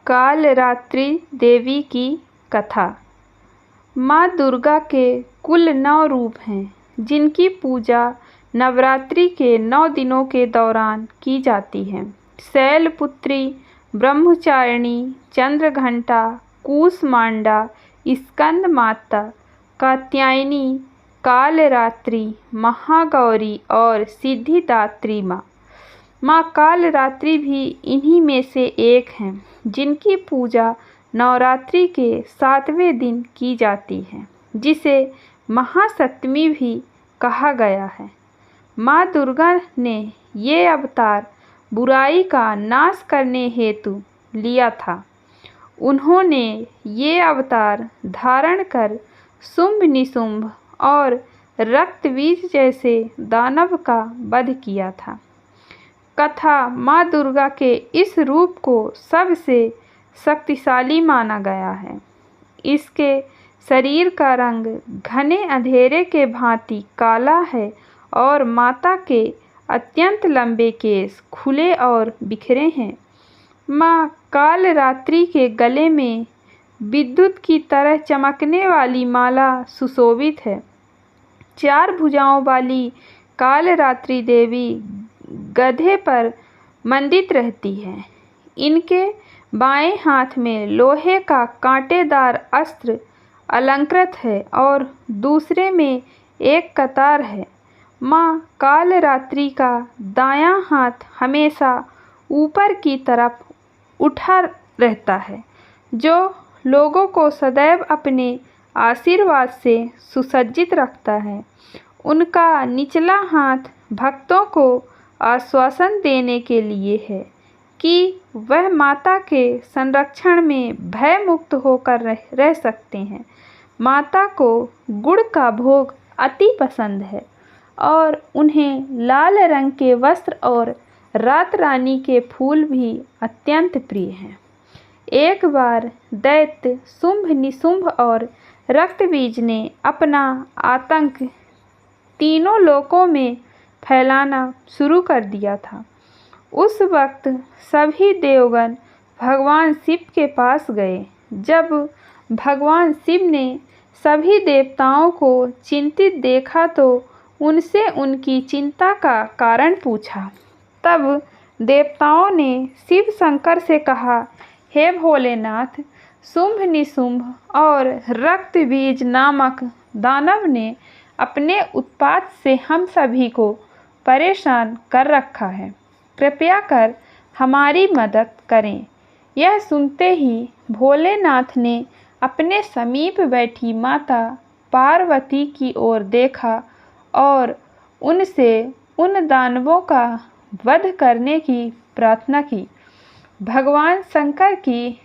कालरात्रि देवी की कथा। माँ दुर्गा के कुल 9 रूप हैं, जिनकी पूजा नवरात्रि के 9 दिनों के दौरान की जाती है। शैलपुत्री, ब्रह्मचारिणी, चंद्रघंटा, कूष्मांडा, स्कंद माता, कात्यायनी, कालरात्रि, महागौरी और सिद्धिदात्री माँ कालरात्रि भी इन्हीं में से एक हैं, जिनकी पूजा नवरात्रि के 7वें दिन की जाती है, जिसे महासप्तमी भी कहा गया है। माँ दुर्गा ने ये अवतार बुराई का नाश करने हेतु लिया था। उन्होंने ये अवतार धारण कर शुंभ निशुंभ और रक्तबीज जैसे दानव का वध किया था। कथा माँ दुर्गा के इस रूप को सबसे शक्तिशाली माना गया है। इसके शरीर का रंग घने अंधेरे के भांति काला है और माता के अत्यंत लंबे केश खुले और बिखरे हैं। माँ कालरात्रि के गले में विद्युत की तरह चमकने वाली माला सुशोभित है। 4 भुजाओं वाली कालरात्रि देवी गधे पर मंडित रहती है। इनके बाएं हाथ में लोहे का कांटेदार अस्त्र अलंकृत है और दूसरे में एक कतार है। माँ कालरात्रि का दायां हाथ हमेशा ऊपर की तरफ उठा रहता है, जो लोगों को सदैव अपने आशीर्वाद से सुसज्जित रखता है। उनका निचला हाथ भक्तों को आश्वासन देने के लिए है कि वह माता के संरक्षण में भय मुक्त होकर रह सकते हैं। माता को गुड़ का भोग अति पसंद है और उन्हें लाल रंग के वस्त्र और रात रानी के फूल भी अत्यंत प्रिय हैं। एक बार दैत्य शुंभ निशुंभ और रक्तबीज ने अपना आतंक तीनों लोकों में फैलाना शुरू कर दिया था। उस वक्त सभी देवगण भगवान शिव के पास गए। जब भगवान शिव ने सभी देवताओं को चिंतित देखा तो उनसे उनकी चिंता का कारण पूछा। तब देवताओं ने शिव शंकर से कहा, हे भोलेनाथ, शुंभ निशुंभ और रक्तबीज नामक दानव ने अपने उत्पात से हम सभी को परेशान कर रखा है। कृपया कर हमारी मदद करें। यह सुनते ही भोलेनाथ ने अपने समीप बैठी माता पार्वती की ओर देखा और उनसे उन दानवों का वध करने की प्रार्थना की। भगवान शंकर की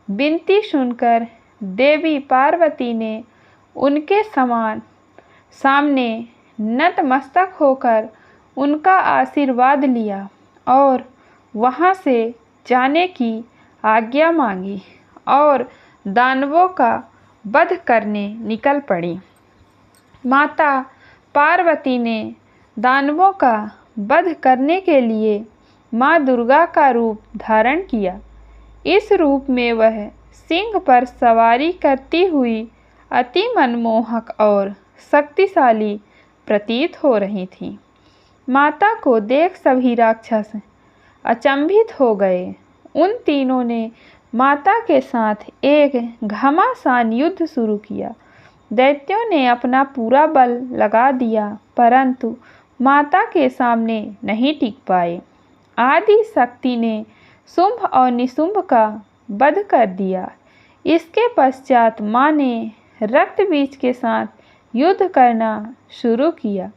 विनती सुनकर देवी पार्वती ने उनके सामने नतमस्तक होकर उनका आशीर्वाद लिया और वहां से जाने की आज्ञा मांगी और दानवों का वध करने निकल पड़ी। माता पार्वती ने दानवों का वध करने के लिए माँ दुर्गा का रूप धारण किया। इस रूप में वह सिंह पर सवारी करती हुई अति मनमोहक और शक्तिशाली प्रतीत हो रही थी। माता को देख सभी राक्षस अचंभित हो गए। उन तीनों ने माता के साथ एक घमासान युद्ध शुरू किया। दैत्यों ने अपना पूरा बल लगा दिया, परंतु माता के सामने नहीं टिक पाए। आदि शक्ति ने शुंभ और निशुंभ का वध कर दिया। इसके पश्चात माँ ने रक्तबीज के साथ युद्ध करना शुरू किया।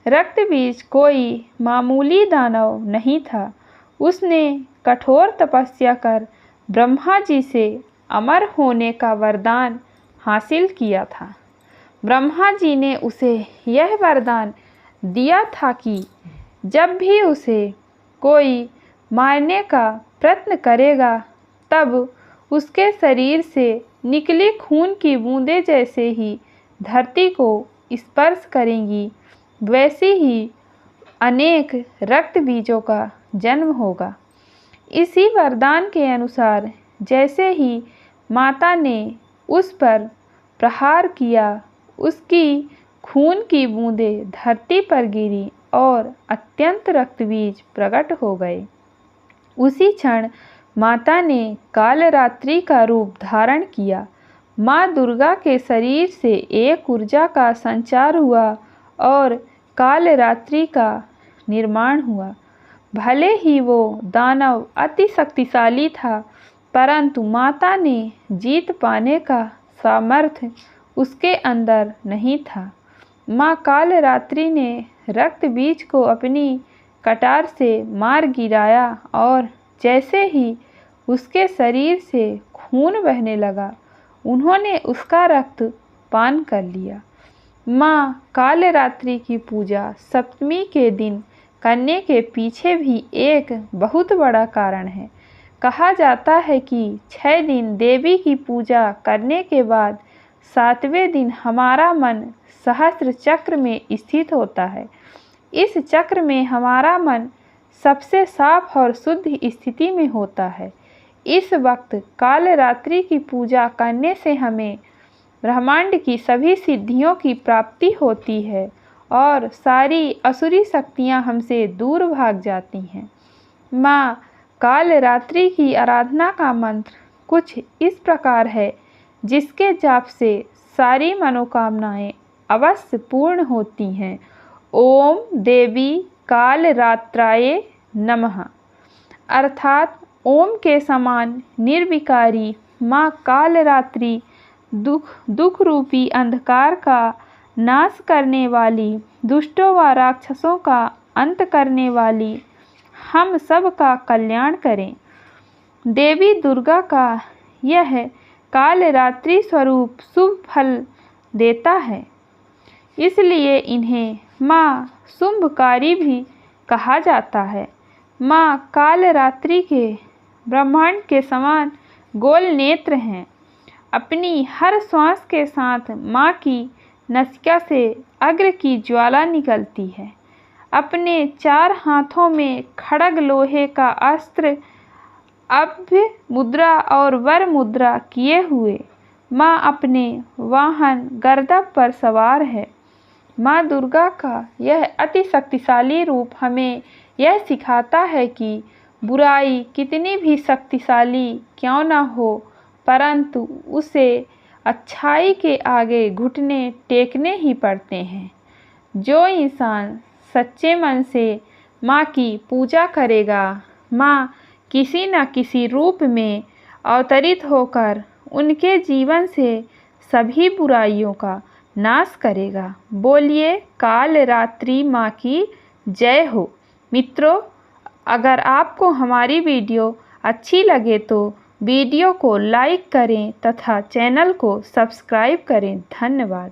रक्तबीज कोई मामूली दानव नहीं था। उसने कठोर तपस्या कर ब्रह्मा जी से अमर होने का वरदान हासिल किया था। ब्रह्मा जी ने उसे यह वरदान दिया था कि जब भी उसे कोई मारने का प्रयत्न करेगा, तब उसके शरीर से निकली खून की बूंदें जैसे ही धरती को स्पर्श करेंगी, वैसे ही अनेक रक्त बीजों का जन्म होगा। इसी वरदान के अनुसार जैसे ही माता ने उस पर प्रहार किया, उसकी खून की बूंदें धरती पर गिरी और अत्यंत रक्तबीज प्रकट हो गए। उसी क्षण माता ने कालरात्रि का रूप धारण किया। माँ दुर्गा के शरीर से एक ऊर्जा का संचार हुआ और कालरात्रि का निर्माण हुआ। भले ही वो दानव अति शक्तिशाली था, परंतु माता ने जीत पाने का सामर्थ्य उसके अंदर नहीं था। माँ कालरात्रि ने रक्त बीज को अपनी कटार से मार गिराया और जैसे ही उसके शरीर से खून बहने लगा, उन्होंने उसका रक्त पान कर लिया। माँ कालरात्रि की पूजा सप्तमी के दिन करने के पीछे भी एक बहुत बड़ा कारण है। कहा जाता है कि 6 दिन देवी की पूजा करने के बाद 7वें दिन हमारा मन सहस्त्र चक्र में स्थित होता है। इस चक्र में हमारा मन सबसे साफ और शुद्ध स्थिति में होता है। इस वक्त कालरात्रि की पूजा करने से हमें ब्रह्मांड की सभी सिद्धियों की प्राप्ति होती है और सारी असुरी शक्तियाँ हमसे दूर भाग जाती हैं। माँ कालरात्रि की आराधना का मंत्र कुछ इस प्रकार है, जिसके जाप से सारी मनोकामनाएं अवश्य पूर्ण होती हैं। ओम देवी कालरात्राय नमः। अर्थात ओम के समान निर्विकारी माँ कालरात्रि दुख रूपी अंधकार का नाश करने वाली, दुष्टों व राक्षसों का अंत करने वाली, हम सब का कल्याण करें। देवी दुर्गा का यह कालरात्रि स्वरूप शुभ फल देता है, इसलिए इन्हें माँ शुंभकारी भी कहा जाता है। माँ कालरात्रि के ब्रह्मांड के समान गोल नेत्र हैं। अपनी हर श्वास के साथ माँ की नासिका से अग्नि की ज्वाला निकलती है। अपने 4 हाथों में खड्ग लोहे का अस्त्र अभय मुद्रा और वर मुद्रा किए हुए माँ अपने वाहन गरुड़ पर सवार है। माँ दुर्गा का यह अति शक्तिशाली रूप हमें यह सिखाता है कि बुराई कितनी भी शक्तिशाली क्यों न हो, परंतु उसे अच्छाई के आगे घुटने टेकने ही पड़ते हैं। जो इंसान सच्चे मन से माँ की पूजा करेगा, माँ किसी न किसी रूप में अवतरित होकर उनके जीवन से सभी बुराइयों का नाश करेगा। बोलिए कालरात्रि माँ की जय हो। मित्रों, अगर आपको हमारी वीडियो अच्छी लगे तो वीडियो को लाइक करें तथा चैनल को सब्सक्राइब करें। धन्यवाद।